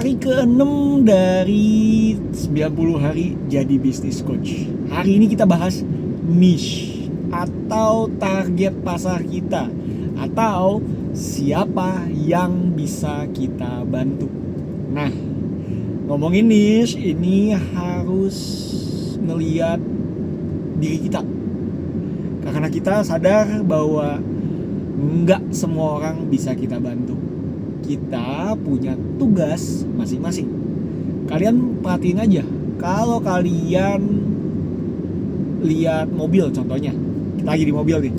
Hari ke-6 dari 90 hari jadi bisnis coach. Hari ini kita bahas niche atau target pasar kita, atau siapa yang bisa kita bantu. Nah, ngomongin niche ini harus ngeliat diri kita, karena kita sadar bahwa nggak semua orang bisa kita bantu. Kita punya tugas masing-masing. Kalian perhatiin aja, kalau kalian lihat mobil contohnya, kita lagi di mobil nih.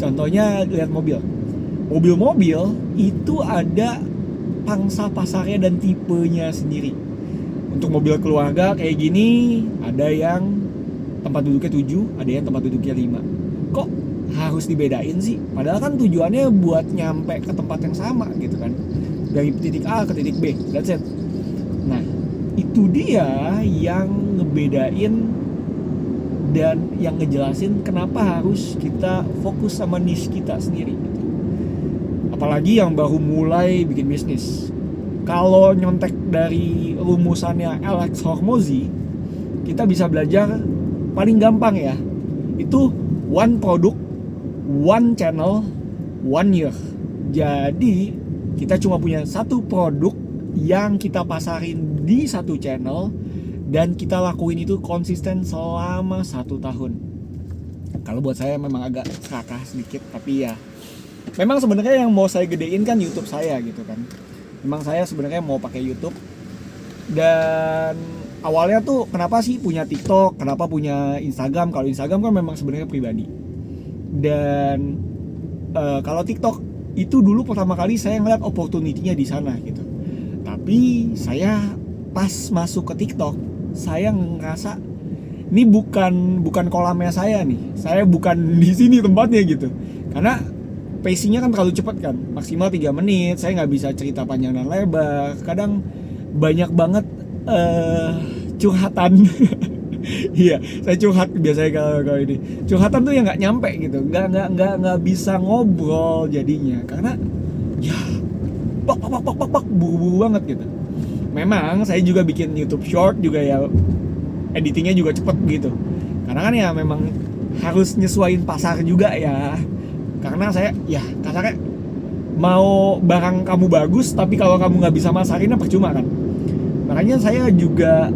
Contohnya lihat mobil. Mobil-mobil itu ada pangsa pasarnya dan tipenya sendiri. Untuk mobil keluarga kayak gini, ada yang tempat duduknya 7, ada yang tempat duduknya 5. Kok harus dibedain sih? Padahal kan tujuannya buat nyampe ke tempat yang sama gitu kan, dari titik A ke titik B, that's it. Nah, itu dia yang ngebedain dan yang ngejelasin kenapa harus kita fokus sama niche kita sendiri gitu. Apalagi yang baru mulai bikin bisnis. Kalau nyontek dari rumusannya Alex Hormozi, kita bisa belajar paling gampang ya, itu one product, one channel, one year. Jadi kita cuma punya satu produk yang kita pasarin di satu channel, dan kita lakuin itu konsisten selama 1 tahun. Kalau buat saya memang agak serakah sedikit, tapi ya memang sebenarnya yang mau saya gedein kan YouTube saya gitu kan. Memang saya sebenarnya mau pakai YouTube. Dan awalnya tuh kenapa sih punya TikTok, kenapa punya Instagram? Kalau Instagram kan memang sebenarnya pribadi. Dan kalau TikTok itu dulu pertama kali saya ngeliat opportunity-nya di sana gitu. Tapi saya pas masuk ke TikTok, saya ngerasa ini bukan kolamnya saya nih. Saya bukan di sini tempatnya gitu. Karena pacing-nya kan terlalu cepat kan, maksimal 3 menit. Saya nggak bisa cerita panjang dan lebar. Kadang banyak banget curhatan. Iya, saya curhat biasanya kalau ini. Curhatan tuh yang nggak nyampe gitu, nggak bisa ngobrol jadinya, karena ya pak buru-buru banget gitu. Memang saya juga bikin YouTube Short juga ya, editingnya juga cepet gitu. Karena kan ya memang harus nyesuaiin pasar juga ya. Karena saya ya kasarnya mau barang kamu bagus, tapi kalau kamu nggak bisa masarinnya percuma kan. Makanya saya juga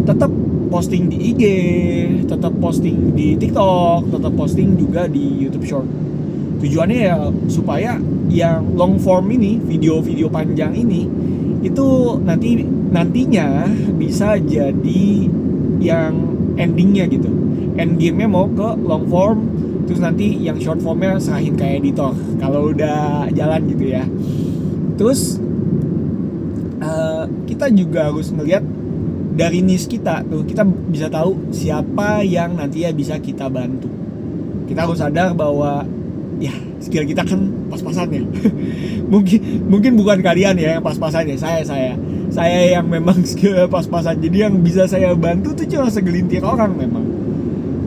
tetap posting di IG, tetap posting di TikTok, tetap posting juga di YouTube Short. Tujuannya ya supaya yang long form ini, video-video panjang ini, itu nantinya bisa jadi yang endingnya gitu. End game-nya mau ke long form, terus nanti yang short formnya serahin ke editor kalau udah jalan gitu ya. Terus kita juga harus ngelihat dari niche kita tuh, kita bisa tahu siapa yang nantinya bisa kita bantu. Kita harus sadar bahwa ya skill kita kan pas-pasan ya. mungkin bukan kalian ya yang pas-pasan ya, saya yang memang skill pas-pasan. Jadi yang bisa saya bantu tuh cuma segelintir orang memang.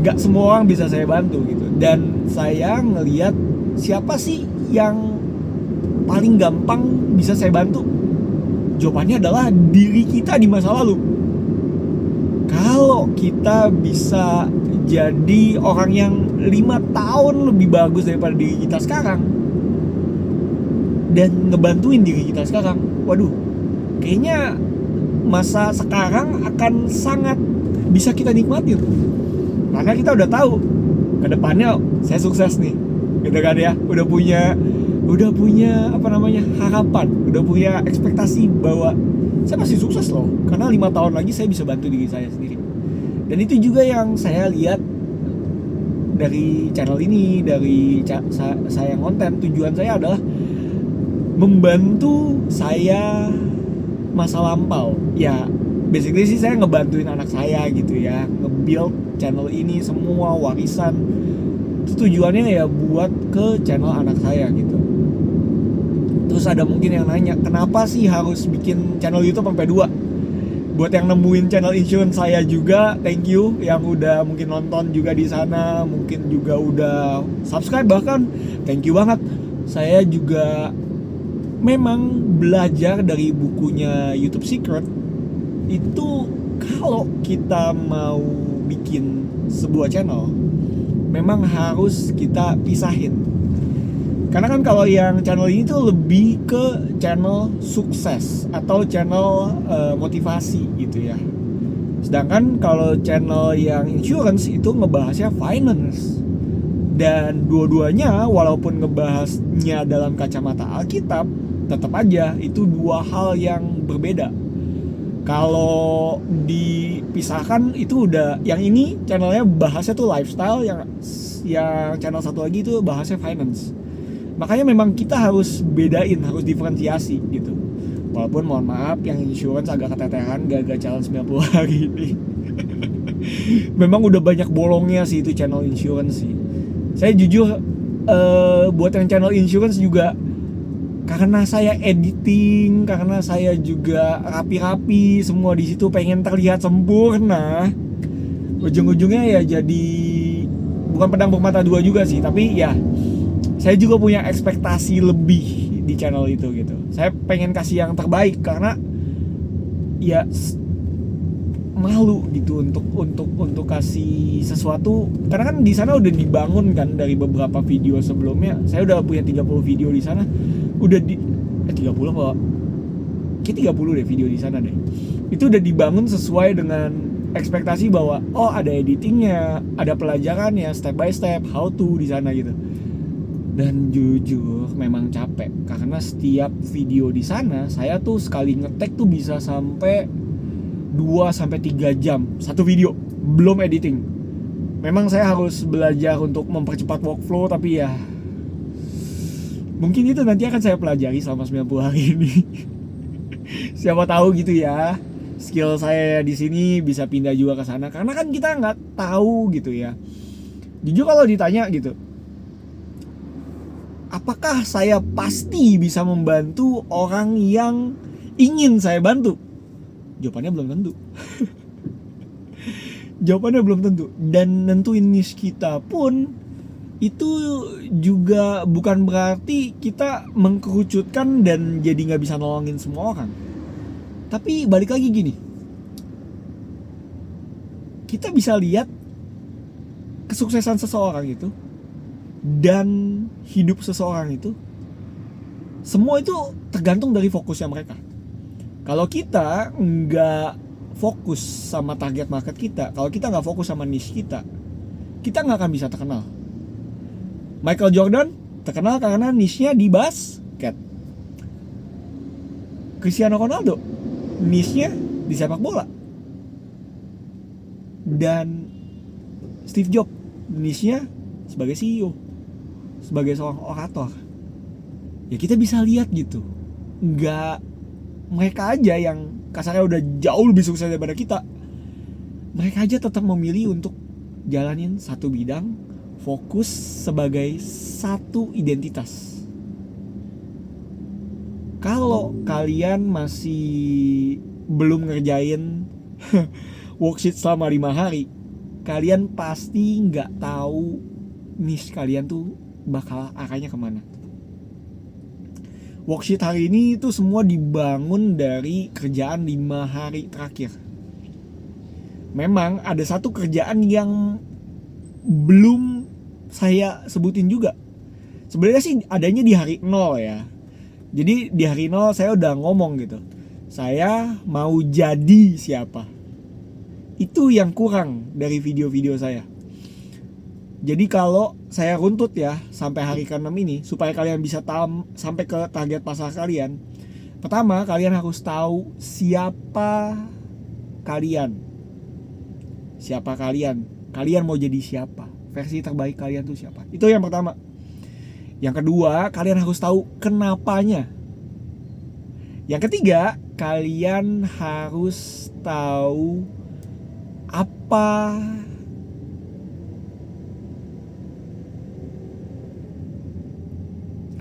Nggak semua orang bisa saya bantu gitu. Dan saya ngelihat siapa sih yang paling gampang bisa saya bantu. Jawabannya adalah diri kita di masa lalu. Kalau kita bisa jadi orang yang 5 tahun lebih bagus daripada diri kita sekarang, dan ngebantuin diri kita sekarang, waduh, kayaknya masa sekarang akan sangat bisa kita nikmatin. Karena kita udah tahu ke depannya saya sukses nih, gitu kan ya, udah punya harapan, udah punya ekspektasi bahwa saya pasti sukses loh, karena 5 tahun lagi saya bisa bantu diri saya sendiri. Dan itu juga yang saya lihat dari channel ini, dari saya konten. Tujuan saya adalah membantu saya masa lampau. Ya, basically sih saya ngebantuin anak saya gitu ya, nge-build channel ini semua warisan. Itu tujuannya ya buat ke channel anak saya gitu. Terus ada mungkin yang nanya, kenapa sih harus bikin channel YouTube sampai 2? Buat yang nemuin channel insurance saya juga, thank you yang udah mungkin nonton juga di sana, mungkin juga udah subscribe bahkan, thank you banget. Saya juga memang belajar dari bukunya YouTube Secret itu, kalau kita mau bikin sebuah channel memang harus kita pisahin. Karena kan kalau yang channel ini tuh lebih ke channel sukses atau channel motivasi gitu ya. Sedangkan kalau channel yang insurance itu ngebahasnya finance. Dan dua-duanya walaupun ngebahasnya dalam kacamata Alkitab, tetap aja itu dua hal yang berbeda. Kalau dipisahkan itu udah, yang ini channelnya bahasnya tuh lifestyle, yang channel satu lagi itu bahasnya finance. Makanya memang kita harus bedain, harus diferensiasi gitu. Walaupun mohon maaf yang insurance agak keteteran gak challenge 90 hari ini. Memang udah banyak bolongnya sih itu channel insurance sih. Saya jujur buat yang channel insurance juga, karena saya editing, karena saya juga rapi-rapi semua di situ, pengen terlihat sempurna. Ujung-ujungnya ya jadi bukan pedang bermata dua juga sih, tapi ya saya juga punya ekspektasi lebih di channel itu gitu. Saya pengen kasih yang terbaik karena ya malu gitu untuk kasih sesuatu, karena kan di sana udah dibangun kan dari beberapa video sebelumnya. Saya udah punya 30 video di sana, udah 30 apa kayak 30 deh video di sana deh. Itu udah dibangun sesuai dengan ekspektasi bahwa oh ada editingnya, ada pelajarannya step by step how to di sana gitu. Dan jujur memang capek, karena setiap video di sana saya tuh sekali ngetek tuh bisa sampai 2-3 jam satu video, belum editing. Memang saya harus belajar untuk mempercepat workflow, tapi ya mungkin itu nanti akan saya pelajari selama 90 hari ini. Siapa tahu gitu ya, skill saya di sini bisa pindah juga ke sana, karena kan kita nggak tahu gitu ya. Jujur kalau ditanya gitu, apakah saya pasti bisa membantu orang yang ingin saya bantu? Jawabannya belum tentu. Jawabannya belum tentu. Dan nentuin niche kita pun itu juga bukan berarti kita mengkerucutkan dan jadi gak bisa nolongin semua orang. Tapi balik lagi gini, kita bisa lihat kesuksesan seseorang itu dan hidup seseorang itu, semua itu tergantung dari fokusnya mereka. Kalau kita nggak fokus sama target market kita, kalau kita nggak fokus sama niche kita nggak akan bisa terkenal. Michael Jordan terkenal karena niche-nya di basket. Cristiano Ronaldo niche-nya di sepak bola. Dan Steve Jobs niche-nya sebagai CEO, sebagai seorang orator. Ya kita bisa lihat gitu, nggak mereka aja yang kasarnya udah jauh lebih sukses daripada kita, mereka aja tetap memilih untuk jalanin satu bidang, fokus sebagai satu identitas. Kalau kalian masih belum ngerjain worksheet selama 5 hari, kalian pasti nggak tahu niche kalian tuh bakal arahnya kemana. Worksheet hari ini tuh semua dibangun dari kerjaan 5 hari terakhir. Memang ada satu kerjaan yang belum saya sebutin juga. Sebenarnya sih adanya di hari 0 ya. Jadi di hari 0 saya udah ngomong gitu, saya mau jadi siapa. Itu yang kurang dari video-video saya. Jadi kalau saya runtut ya sampai hari ke-6 ini, supaya kalian bisa sampai ke target pasar kalian. Pertama, kalian harus tahu siapa kalian. Siapa kalian? Kalian mau jadi siapa? Versi terbaik kalian tuh siapa? Itu yang pertama. Yang kedua, kalian harus tahu kenapanya. Yang ketiga, kalian harus tahu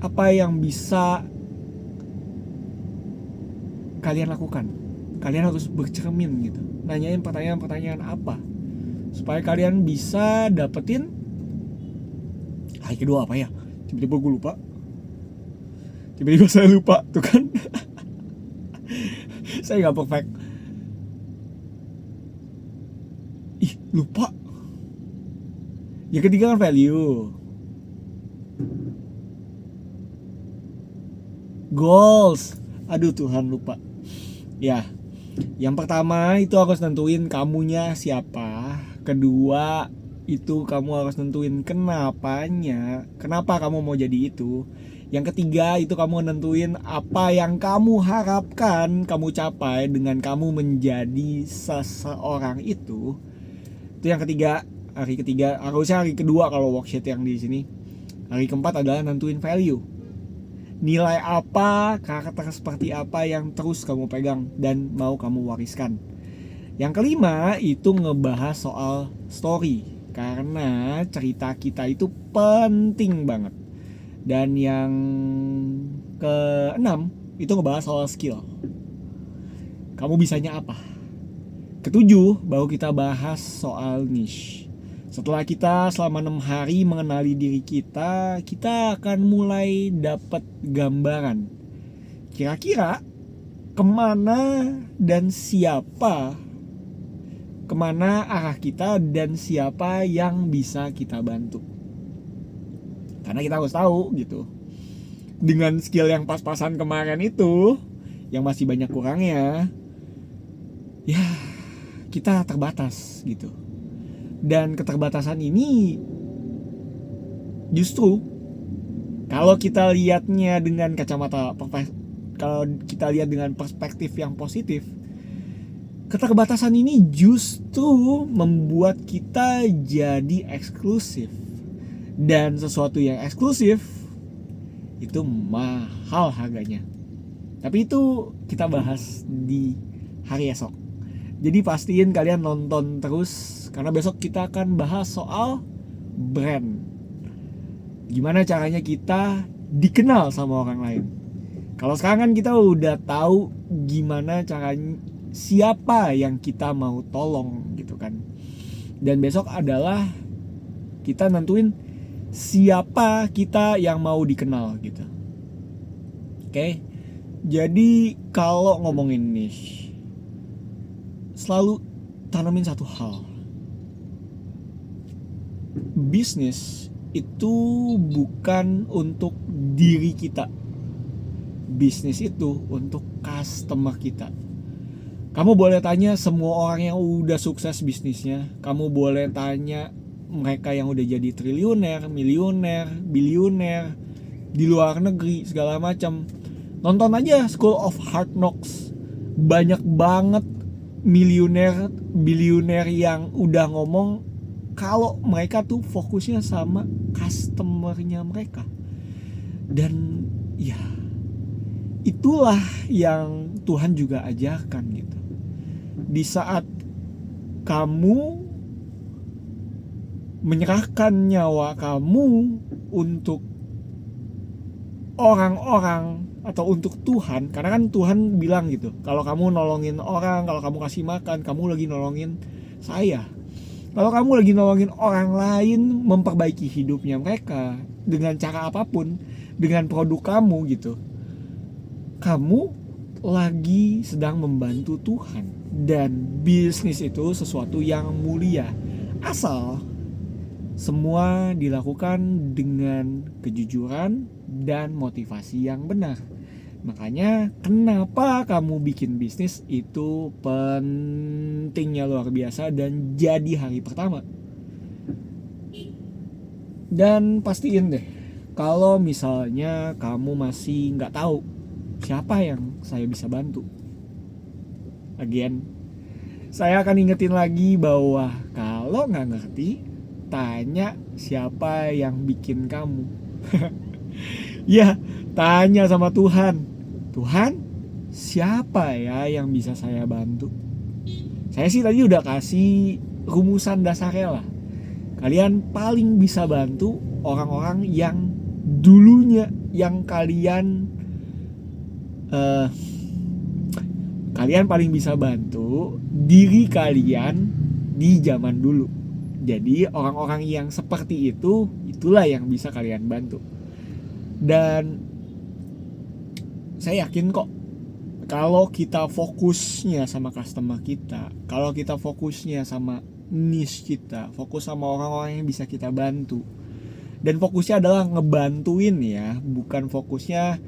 apa yang bisa kalian lakukan. Kalian harus bercermin gitu, nanyain pertanyaan-pertanyaan apa supaya kalian bisa dapetin hari kedua apa ya, tiba-tiba gue lupa. Tiba-tiba saya lupa, tuh kan. Saya nggak perfect. Lupa. Yang ketiga kan value, goals. Aduh Tuhan, lupa. Ya, yang pertama itu harus nentuin kamunya siapa. Kedua itu kamu harus nentuin kenapanya, kenapa kamu mau jadi itu. Yang ketiga itu kamu nentuin apa yang kamu harapkan kamu capai dengan kamu menjadi seseorang itu. Itu yang ketiga. Hari ketiga, harusnya hari kedua kalau worksheet yang di sini. Hari keempat adalah nentuin value. Nilai apa, karakter seperti apa yang terus kamu pegang dan mau kamu wariskan. Yang kelima itu ngebahas soal story, karena cerita kita itu penting banget. Dan yang keenam itu ngebahas soal skill. Kamu bisanya apa? Ketujuh, baru kita bahas soal niche. Setelah kita selama 6 hari mengenali diri kita, kita akan mulai dapat gambaran kira-kira kemana dan siapa, kemana arah kita dan siapa yang bisa kita bantu. Karena kita harus tahu gitu, dengan skill yang pas-pasan kemarin itu, yang masih banyak kurangnya, ya kita terbatas gitu. Dan keterbatasan ini justru kalau kita lihatnya dengan kacamata, kalau kita lihat dengan perspektif yang positif, keterbatasan ini justru membuat kita jadi eksklusif. Dan sesuatu yang eksklusif itu mahal harganya. Tapi itu kita bahas di hari esok. Jadi pastiin kalian nonton terus, karena besok kita akan bahas soal brand. Gimana caranya kita dikenal sama orang lain. Kalau sekarang kan kita udah tahu gimana caranya, siapa yang kita mau tolong gitu kan. Dan besok adalah kita nentuin siapa kita yang mau dikenal gitu. Oke. Jadi kalau ngomongin niche, selalu tanamin satu hal. Bisnis itu bukan untuk diri kita. Bisnis itu untuk customer kita. Kamu boleh tanya semua orang yang udah sukses bisnisnya. Kamu boleh tanya mereka yang udah jadi triliuner, miliuner, bilioner di luar negeri segala macam. Nonton aja School of Hard Knocks. Banyak banget miliuner, bilioner yang udah ngomong kalau mereka tuh fokusnya sama customernya mereka. Dan ya itulah yang Tuhan juga ajarkan gitu. Di saat kamu menyerahkan nyawa kamu untuk orang-orang atau untuk Tuhan, karena kan Tuhan bilang gitu, kalau kamu nolongin orang, kalau kamu kasih makan, kamu lagi nolongin saya. Kalau kamu lagi nolongin orang lain memperbaiki hidupnya mereka dengan cara apapun, dengan produk kamu gitu, kamu lagi sedang membantu Tuhan. Dan bisnis itu sesuatu yang mulia, asal semua dilakukan dengan kejujuran dan motivasi yang benar. Makanya kenapa kamu bikin bisnis itu pentingnya luar biasa dan jadi hari pertama. Dan pastiin deh, kalau misalnya kamu masih nggak tahu siapa yang saya bisa bantu, again, saya akan ingetin lagi bahwa kalau nggak ngerti, tanya siapa yang bikin kamu. Ya, tanya sama Tuhan. Tuhan, siapa ya yang bisa saya bantu? Saya sih tadi udah kasih rumusan dasarnya lah. Kalian paling bisa bantu orang-orang yang dulunya, yang kalian paling bisa bantu diri kalian di zaman dulu. Jadi orang-orang yang seperti itu, itulah yang bisa kalian bantu. Dan saya yakin kok kalau kita fokusnya sama customer kita, kalau kita fokusnya sama niche kita, fokus sama orang-orang yang bisa kita bantu, dan fokusnya adalah ngebantuin ya, bukan fokusnya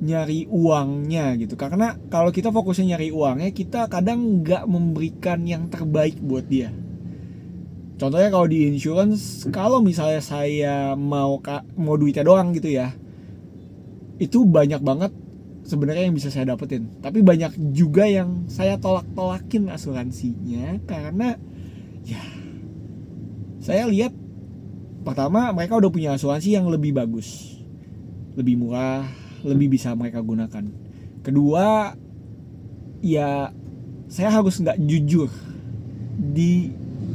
nyari uangnya gitu. Karena kalau kita fokusnya nyari uangnya, kita kadang nggak memberikan yang terbaik buat dia. Contohnya kalau di insurance, kalau misalnya saya mau duitnya doang gitu ya, itu banyak banget sebenarnya yang bisa saya dapetin, tapi banyak juga yang saya tolak-tolakin asuransinya karena ya saya lihat pertama mereka udah punya asuransi yang lebih bagus, lebih murah, lebih bisa mereka gunakan. Kedua, ya saya harus nggak jujur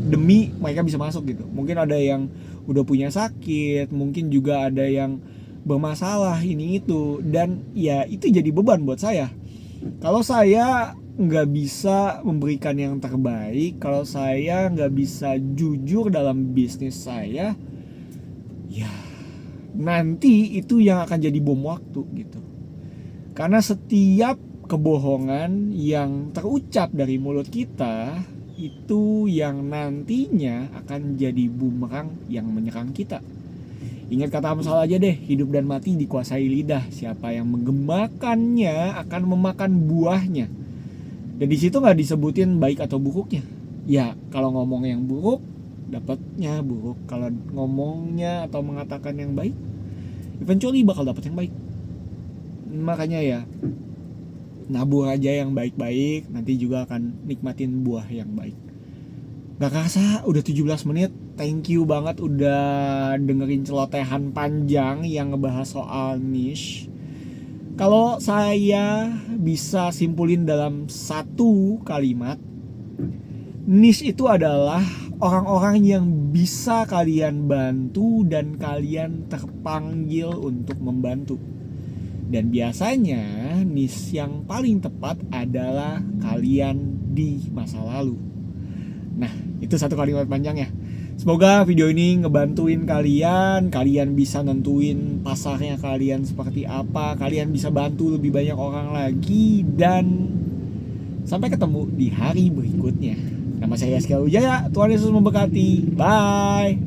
demi mereka bisa masuk gitu. Mungkin ada yang udah punya sakit, mungkin juga ada yang bermasalah ini itu, dan ya itu jadi beban buat saya. Kalau saya nggak bisa memberikan yang terbaik, kalau saya nggak bisa jujur dalam bisnis saya, ya nanti itu yang akan jadi bom waktu gitu. Karena setiap kebohongan yang terucap dari mulut kita itu yang nantinya akan jadi bumerang yang menyerang kita. Ingat kata Amsal aja deh, hidup dan mati dikuasai lidah. Siapa yang menggemakannya akan memakan buahnya. Dan di situ nggak disebutin baik atau buruknya. Ya kalau ngomong yang buruk, dapatnya buruk. Kalau ngomongnya atau mengatakan yang baik, eventually bakal dapat yang baik. Makanya ya, nabur aja yang baik-baik, nanti juga akan nikmatin buah yang baik. Gak kerasa udah 17 menit. Thank you banget udah dengerin celotehan panjang yang ngebahas soal niche. Kalau saya bisa simpulin dalam satu kalimat, niche itu adalah orang-orang yang bisa kalian bantu dan kalian terpanggil untuk membantu. Dan biasanya niche yang paling tepat adalah kalian di masa lalu. Nah, itu satu kalimat panjang ya. Semoga video ini ngebantuin kalian bisa nentuin pasarnya kalian seperti apa, kalian bisa bantu lebih banyak orang lagi, dan sampai ketemu di hari berikutnya. Nama saya Yaskiel Wijaya, Tuhan Yesus memberkati. Bye.